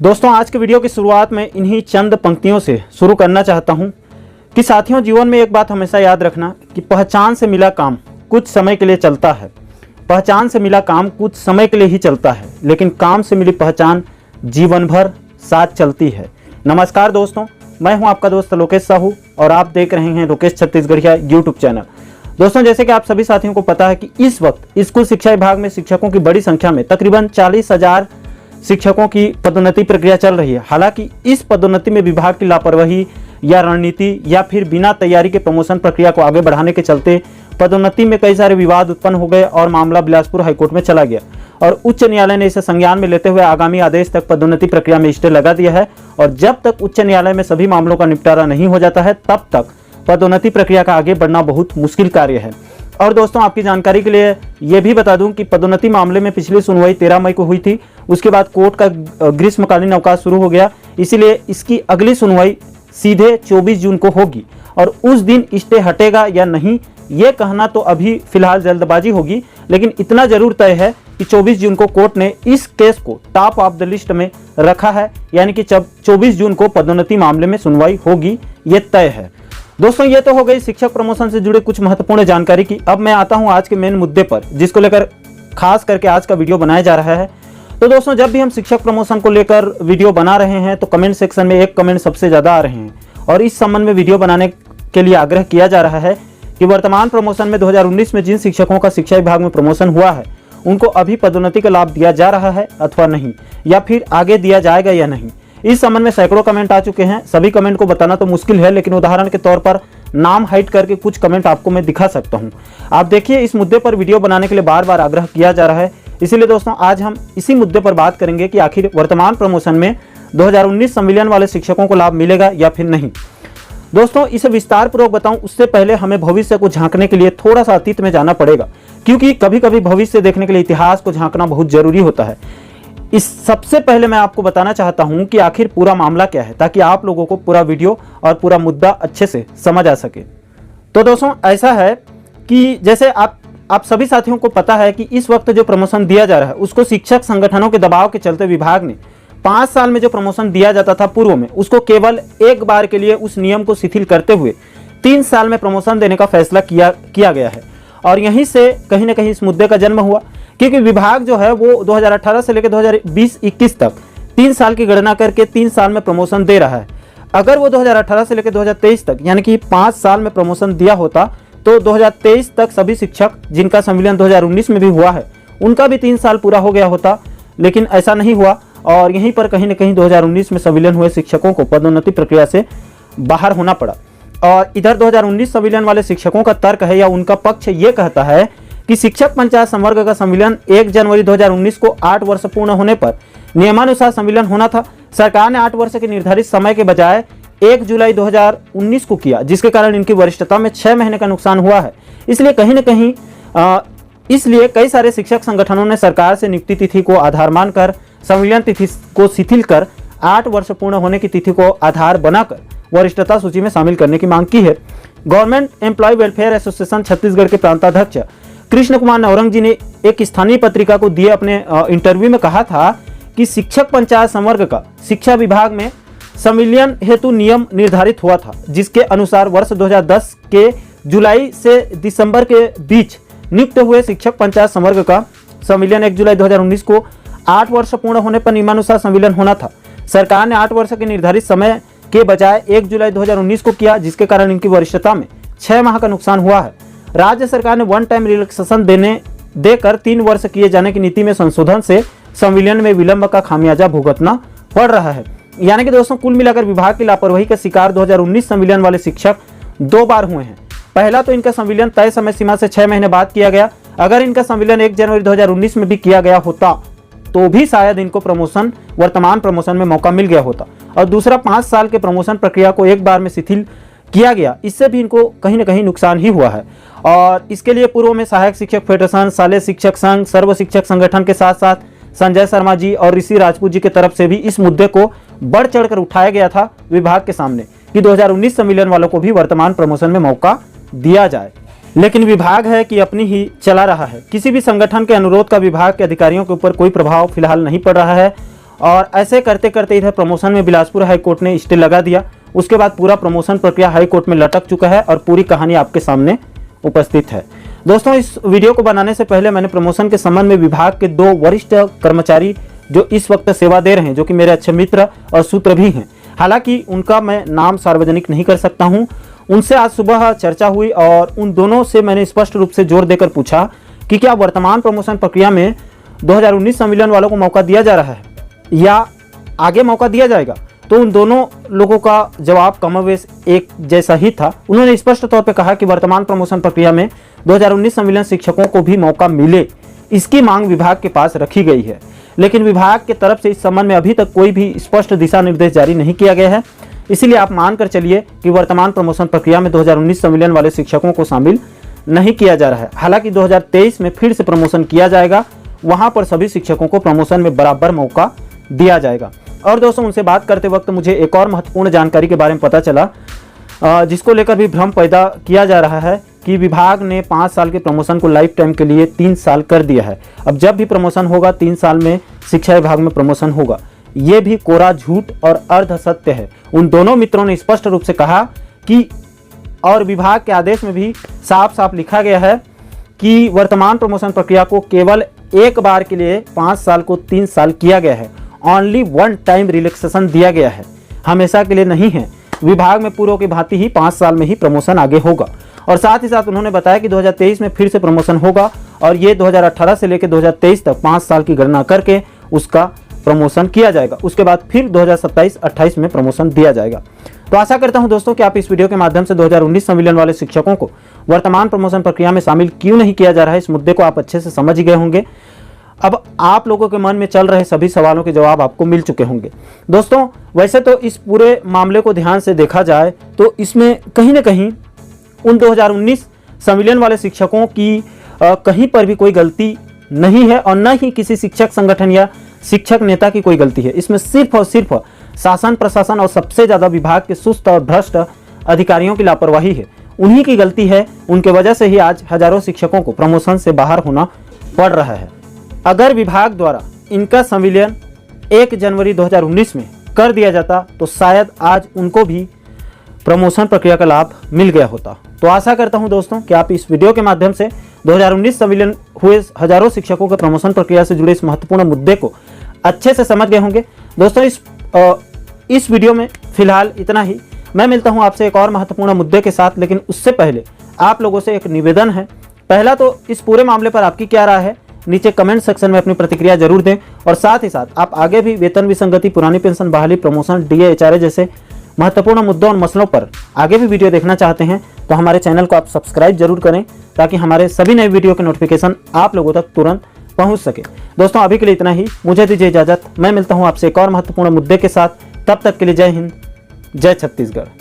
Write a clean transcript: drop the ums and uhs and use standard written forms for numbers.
दोस्तों, आज के वीडियो की शुरुआत में इन्हीं चंद पंक्तियों से शुरू करना चाहता हूं कि साथियों, जीवन में एक बात हमेशा याद रखना कि पहचान से मिला काम कुछ समय के लिए चलता है। पहचान से मिला काम कुछ समय के लिए ही चलता है, लेकिन काम से मिली पहचान जीवन भर साथ चलती है। नमस्कार दोस्तों, मैं हूं आपका दोस्त लोकेश साहू और आप देख रहे हैं लोकेश छत्तीसगढ़िया यूट्यूब चैनल। दोस्तों, जैसे कि आप सभी साथियों को पता है कि इस वक्त स्कूल शिक्षा विभाग में शिक्षकों की बड़ी संख्या में तकरीबन 40,000 शिक्षकों की पदोन्नति प्रक्रिया चल रही है। हालांकि इस पदोन्नति में विभाग की लापरवाही या रणनीति या फिर बिना तैयारी के प्रमोशन प्रक्रिया को आगे बढ़ाने के चलते पदोन्नति में कई सारे विवाद उत्पन्न हो गए और मामला बिलासपुर हाईकोर्ट में चला गया और उच्च न्यायालय ने इसे संज्ञान में लेते हुए आगामी आदेश तक पदोन्नति प्रक्रिया में स्टे लगा दिया है। और जब तक उच्च न्यायालय में सभी मामलों का निपटारा नहीं हो जाता है, तब तक पदोन्नति प्रक्रिया का आगे बढ़ना बहुत मुश्किल कार्य है। और दोस्तों, आपकी जानकारी के लिए ये भी बता दूं कि पदोन्नति मामले में पिछली सुनवाई 13 मई को हुई थी। उसके बाद कोर्ट का ग्रीष्मकालीन अवकाश शुरू हो गया, इसीलिए इसकी अगली सुनवाई सीधे 24 जून को होगी और उस दिन स्टे हटेगा या नहीं ये कहना तो अभी फिलहाल जल्दबाजी होगी, लेकिन इतना जरूर तय है कि 24 जून को कोर्ट ने इस केस को टॉप ऑफ द लिस्ट में रखा है, यानी कि जब 24 जून को पदोन्नति मामले में सुनवाई होगी, ये तय है। दोस्तों, ये तो हो गई शिक्षक प्रमोशन से जुड़े कुछ महत्वपूर्ण जानकारी की। अब मैं आता हूं आज के मेन मुद्दे पर, जिसको लेकर खास करके आज का वीडियो बनाया जा रहा है। तो दोस्तों, जब भी हम शिक्षक प्रमोशन को लेकर वीडियो बना रहे हैं तो कमेंट सेक्शन में एक कमेंट सबसे ज़्यादा आ रहे हैं और इस संबंध में वीडियो बनाने के लिए आग्रह किया जा रहा है कि वर्तमान प्रमोशन में 2019 में जिन शिक्षकों का शिक्षा विभाग में प्रमोशन हुआ है उनको अभी पदोन्नति का लाभ दिया जा रहा है अथवा नहीं, या फिर आगे दिया जाएगा या नहीं। इस संबंध में सैकड़ों कमेंट आ चुके हैं। सभी कमेंट को बताना तो मुश्किल है, लेकिन उदाहरण के तौर पर नाम हाइड करके कुछ कमेंट आपको मैं दिखा सकता हूं। आप देखिए, इस मुद्दे पर वीडियो बनाने के लिए बार बार आग्रह किया जा रहा है, इसीलिए दोस्तों आज हम इसी मुद्दे पर बात करेंगे कि आखिर वर्तमान प्रमोशन में 2019 संविलियन वाले शिक्षकों को लाभ मिलेगा या फिर नहीं। दोस्तों, इसे विस्तार पूर्वक बताऊं उससे पहले हमें भविष्य को झांकने के लिए थोड़ा सा अतीत में जाना पड़ेगा, क्योंकि कभी कभी भविष्य देखने के लिए इतिहास को झांकना बहुत जरूरी होता है। इस सबसे पहले मैं आपको बताना चाहता हूं कि आखिर पूरा मामला क्या है, ताकि आप लोगों को पूरा वीडियो और पूरा मुद्दा अच्छे से समझ आ सके। तो दोस्तों, ऐसा है कि जैसे आप सभी साथियों को पता है कि इस वक्त जो प्रमोशन दिया जा रहा है उसको शिक्षक संगठनों के दबाव के चलते विभाग ने 5 साल में जो प्रमोशन दिया जाता था पूर्व में, उसको केवल एक बार के लिए उस नियम को शिथिल करते हुए 3 साल में प्रमोशन देने का फैसला किया गया है। और यहीं से कहीं ना कहीं इस मुद्दे का जन्म हुआ, क्योंकि विभाग जो है वो 2018 से लेकर 2020-21 तक 3 साल की गणना करके 3 साल में प्रमोशन दे रहा है। अगर वो 2018 से लेकर 2023 तक यानी कि 5 साल में प्रमोशन दिया होता तो 2023 तक सभी शिक्षक जिनका संविलियन 2019 में भी हुआ है उनका भी 3 साल पूरा हो गया होता, लेकिन ऐसा नहीं हुआ और यहीं पर कहीं ना कहीं 2019 में संविलियन हुए शिक्षकों को पदोन्नति प्रक्रिया से बाहर होना पड़ा। और इधर 2019 संविलियन वाले शिक्षकों का तर्क है या उनका पक्ष ये कहता है कि शिक्षक पंचायत संवर्ग का संविलियन 1 जनवरी 2019 को 8 वर्ष पूर्ण होने पर नियमानुसार संविलियन होना था। सरकार ने 8 वर्ष के निर्धारित समय के बजाय 1 जुलाई 2019 को किया, जिसके कारण इनकी वरिष्ठता में 6 महीने का नुकसान हुआ है। इसलिए कहीं न कहीं इसलिए कई सारे शिक्षक संगठनों ने सरकार से नियुक्ति तिथि को आधार मानकर संविलियन तिथि को शिथिल कर 8 वर्ष पूर्ण होने की तिथि को आधार बनाकर वरिष्ठता सूची में शामिल करने की मांग की है। Government employ welfare association Chhattisgarh के प्रांताध्यक्ष कृष्ण कुमार नौरंग जी ने एक स्थानीय पत्रिका को दिए अपने इंटरव्यू में कहा था कि शिक्षक पंचायत संवर्ग का शिक्षा विभाग में संविलियन हेतु नियम निर्धारित हुआ था, जिसके अनुसार वर्ष 2010 के जुलाई से दिसंबर के बीच नियुक्त हुए शिक्षक पंचायत संवर्ग का संविलियन 1 जुलाई 2019 को 8 वर्ष पूर्ण होने पर नियमानुसार संविलियन होना था। सरकार ने 8 वर्ष के निर्धारित समय के बजाय 1 जुलाई 2019 को किया, जिसके कारण इनकी वरिष्ठता में 6 माह का नुकसान हुआ है। राज्य सरकार ने वन टाइम रिलैक्सेशन देकर 3 वर्ष किए जाने की नीति में संशोधन से संविलियन में विलंब का खामियाजा भुगतना पड़ रहा है। यानी कि दोस्तों, कुल मिलाकर विभाग की लापरवाही का शिकार 2019 संविलियन वाले शिक्षक 2 बार हुए हैं। पहला तो इनका संविलियन तय समय सीमा से 6 महीने बाद किया गया। अगर इनका संविलियन 1 जनवरी 2019 में भी किया गया होता तो भी शायद इनको वर्तमान प्रमोशन में मौका मिल गया होता। और दूसरा, 5 साल के प्रमोशन प्रक्रिया को एक बार में शिथिल किया गया, इससे भी इनको कहीं ना कहीं नुकसान ही हुआ है। और इसके लिए पूर्व में सहायक शिक्षक फेडरेशन, शालेय शिक्षक संघ, सर्व शिक्षक संगठन के साथ साथ संजय शर्मा जी और ऋषि राजपूत जी की तरफ से भी इस मुद्दे को बढ़ चढ़कर उठाया गया था विभाग के सामने कि 2019 संविलियन वालों को भी वर्तमान प्रमोशन में मौका दिया जाए। लेकिन विभाग है कि अपनी ही चला रहा है। किसी भी संगठन के अनुरोध का विभाग के अधिकारियों के ऊपर कोई प्रभाव फिलहाल नहीं पड़ रहा है और ऐसे करते करते इधर प्रमोशन में बिलासपुर हाई कोर्ट ने स्टे लगा दिया। उसके बाद पूरा प्रमोशन प्रक्रिया हाई कोर्ट में लटक चुका है और पूरी कहानी आपके सामने उपस्थित है। दोस्तों, इस वीडियो को बनाने से पहले मैंने प्रमोशन के संबंध में विभाग के 2 वरिष्ठ कर्मचारी जो इस वक्त सेवा दे रहे हैं, जो कि मेरे अच्छे मित्र और सूत्र भी हैं, हालांकि उनका मैं नाम सार्वजनिक नहीं कर सकता हूं, उनसे आज सुबह चर्चा हुई और उन दोनों से मैंने स्पष्ट रूप से जोर देकर पूछा कि क्या वर्तमान प्रमोशन प्रक्रिया में 2019 संविलियन वालों को मौका दिया जा रहा है या आगे मौका दिया जाएगा। तो उन दोनों लोगों का जवाब कमोवेश एक जैसा ही था। उन्होंने स्पष्ट तौर पर कहा कि वर्तमान प्रमोशन प्रक्रिया में 2019 संविलियन शिक्षकों को भी मौका मिले, इसकी मांग विभाग के पास रखी गई है, लेकिन विभाग के तरफ से इस संबंध में अभी तक कोई भी स्पष्ट दिशा निर्देश जारी नहीं किया गया है। इसीलिए आप मानकर चलिए कि वर्तमान प्रमोशन प्रक्रिया में 2019 संविलियन वाले शिक्षकों को शामिल नहीं किया जा रहा है। हालांकि 2023 में फिर से प्रमोशन किया जाएगा, वहां पर सभी शिक्षकों को प्रमोशन में बराबर मौका दिया जाएगा। और दोस्तों, उनसे बात करते वक्त मुझे एक और महत्वपूर्ण जानकारी के बारे में पता चला, जिसको लेकर भी भ्रम पैदा किया जा रहा है कि विभाग ने 5 साल के प्रमोशन को लाइफ टाइम के लिए 3 साल कर दिया है। अब जब भी प्रमोशन होगा 3 साल में शिक्षा विभाग में प्रमोशन होगा। ये भी कोरा झूठ और अर्ध सत्य है। उन दोनों मित्रों ने स्पष्ट रूप से कहा कि, और विभाग के आदेश में भी साफ साफ लिखा गया है कि वर्तमान प्रमोशन प्रक्रिया को केवल एक बार के लिए 5 साल को 3 साल किया गया है। ओनली 1 टाइम रिलैक्सेशन दिया गया है, हमेशा के लिए नहीं है। विभाग में पूर्व की भांति ही 5 साल में ही प्रमोशन आगे होगा। और साथ ही साथ उन्होंने बताया कि 2023 में फिर से प्रमोशन होगा और ये 2018 से लेकर 2023 तक 5 साल की गणना करके उसका प्रमोशन किया जाएगा। उसके बाद फिर 2027-28 में प्रमोशन दिया जाएगा। तो आशा करता हूं दोस्तों कि आप इस वीडियो के माध्यम से 2019 संविलियन वाले शिक्षकों को वर्तमान प्रमोशन प्रक्रिया में शामिल क्यों नहीं किया जा रहा है, इस मुद्दे को आप अच्छे से समझ ही गए होंगे। अब आप लोगों के मन में चल रहे सभी सवालों के जवाब आपको मिल चुके होंगे। दोस्तों, वैसे तो इस पूरे मामले को ध्यान से देखा जाए तो इसमें कहीं ना कहीं उन 2019 संविलियन वाले शिक्षकों की कहीं पर भी कोई गलती नहीं है और न ही किसी शिक्षक संगठन या शिक्षक नेता की कोई गलती है। इसमें सिर्फ और सिर्फ शासन प्रशासन और सबसे ज़्यादा विभाग के सुस्त और भ्रष्ट अधिकारियों की लापरवाही है। उन्हीं की गलती है, उनके वजह से ही आज हजारों शिक्षकों को प्रमोशन से बाहर होना पड़ रहा है। अगर विभाग द्वारा इनका संविलियन 1 जनवरी 2019 में कर दिया जाता तो शायद आज उनको भी प्रमोशन प्रक्रिया का लाभ मिल गया होता। तो आशा करता हूं दोस्तों कि आप इस वीडियो के माध्यम से 2019 संविलियन हुए हजारों शिक्षकों के प्रमोशन प्रक्रिया से जुड़े इस महत्वपूर्ण मुद्दे को अच्छे से समझ गए होंगे। दोस्तों, इस वीडियो में फिलहाल इतना ही। मैं मिलता हूं आपसे एक और महत्वपूर्ण मुद्दे के साथ, लेकिन उससे पहले आप लोगों से एक निवेदन है। पहला तो इस पूरे मामले पर आपकी क्या राय है, नीचे कमेंट सेक्शन में अपनी प्रतिक्रिया जरूर दें। और साथ ही साथ आप आगे भी वेतन विसंगति, पुरानी पेंशन बहाली, प्रमोशन, डीए, एचआरए जैसे महत्वपूर्ण मुद्दों और मसलों पर आगे भी वीडियो देखना चाहते हैं तो हमारे चैनल को आप सब्सक्राइब जरूर करें, ताकि हमारे सभी नए वीडियो के नोटिफिकेशन आप लोगों तक तुरंत पहुंच सके। दोस्तों, अभी के लिए इतना ही। मुझे दीजिए इजाजत। मैं मिलता हूं आपसे एक और महत्वपूर्ण मुद्दे के साथ। तब तक के लिए जय हिंद, जय छत्तीसगढ़।